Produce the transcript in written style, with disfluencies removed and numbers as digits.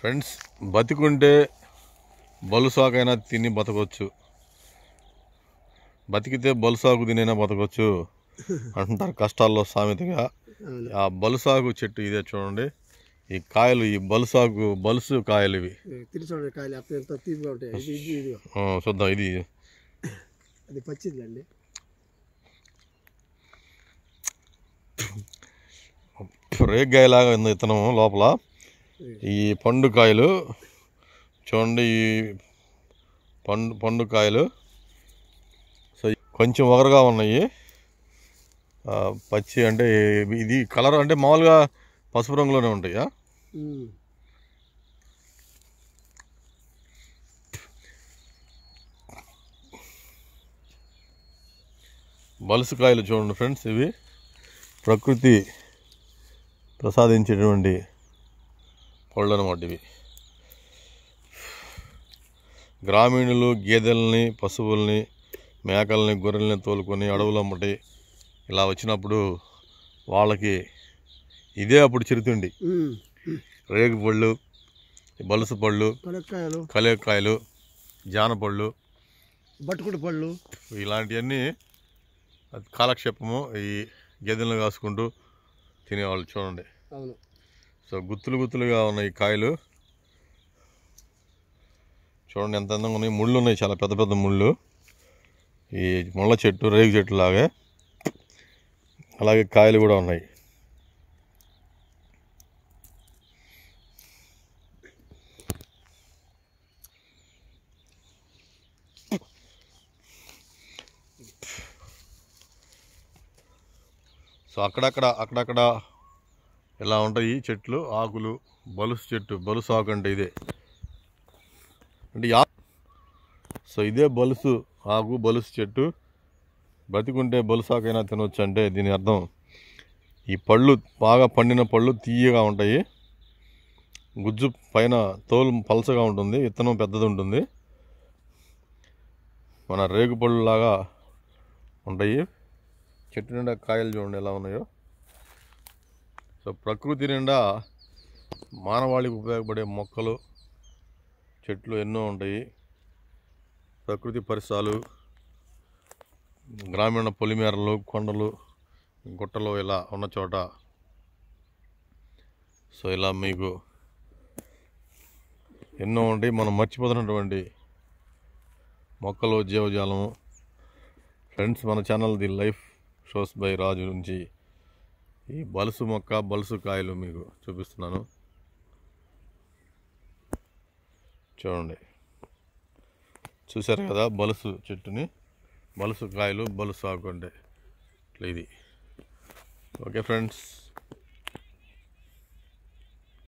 Friends, బతికుంటే బలుసాకైనా తిని బతకొచ్చు, బతికితే బలుసాకు తినైనా బతకొచ్చు అంటారు కష్టాల్లో సామెతగా. ఆ బలుసాకు చెట్టు ఇదే చూడండి. ఈ కాయలు, ఈ బలుసు కాయలు ఇవి చూద్దాం. ఇది పచ్చిదండి, రేగ్గాయలాగా ఉంది ఇతనం లోపల. ఈ పండు కాయలు చూడండి, ఈ పండు కాయలు సో కొంచెం ఒగరుగా ఉన్నాయి. పచ్చి అంటే ఇది కలర్ అంటే మామూలుగా పసుపు రంగులోనే ఉంటాయా? బలుసుకాయలు చూడండి ఫ్రెండ్స్, ఇవి ప్రకృతి ప్రసాదించేటువంటి పళ్ళు అన్నమాట. ఇవి గ్రామీణులు గేదెలని, పశువుల్ని, మేకల్ని, గొర్రెల్ని తోలుకొని అడవులమ్మటి ఇలా వచ్చినప్పుడు వాళ్ళకి ఇదే అప్పుడు చిరుతిండి. రేగు పళ్ళు, బలుసు పళ్ళు, కలికాయలు, జానపళ్ళు, బట్టుకుడు పళ్ళు ఇలాంటివన్నీ కాలక్షేపము ఈ గేదెలను కాసుకుంటూ తినేవాళ్ళు చూడండి. సో గుత్తులుగా ఉన్నాయి కాయలు చూడండి, ఎంత అందంగా ఉన్నాయి. ముళ్ళు ఉన్నాయి, చాలా పెద్ద పెద్ద ముళ్ళు. ఈ ముళ్ళ చెట్టు, రేగు చెట్టు లాగా, అలాగే కాయలు కూడా ఉన్నాయి. సో అక్కడక్కడ ఇలా ఉంటాయి చెట్లు, ఆకులు. బలుసు చెట్టు, బలుసు ఆకు అంటే ఇదే అంటే సో ఇదే బలుసు ఆకు, బలుసు చెట్టు. బతికుంటే బలుసాకైనా తినవచ్చు అంటే దీని అర్థం ఈ పళ్ళు బాగా పండిన పళ్ళు తీయగా ఉంటాయి, గుజ్జు పైన తోలు పలసగా ఉంటుంది, విత్తనం పెద్దది ఉంటుంది, మన రేగు పళ్ళు లాగా ఉంటాయి. చెట్టు నిండా కాయలు చూడండి ఎలా ఉన్నాయో. సో ప్రకృతి నిండా మానవాళికి ఉపయోగపడే మొక్కలు, చెట్లు ఎన్నో ఉంటాయి. ప్రకృతి పరిసరాలు, గ్రామీణ పొలిమేరలు, కొండలు, గుట్టలు ఇలా ఉన్న చోట సో ఇలా మీకు ఎన్నో ఉంటాయి. మనం మర్చిపోతున్నటువంటి మొక్కలు, జీవజాలము. ఫ్రెండ్స్, మన channel the life shows by Raju నుంచి ఈ బలుసు మొక్క, బలుసు కాయలు మీకు చూపిస్తున్నాను చూడండి. చూసారు కదా బలుసు చెట్టుని, బలుసు కాయలు, బలుసు ఆకు అంటే ఇది. Okay friends.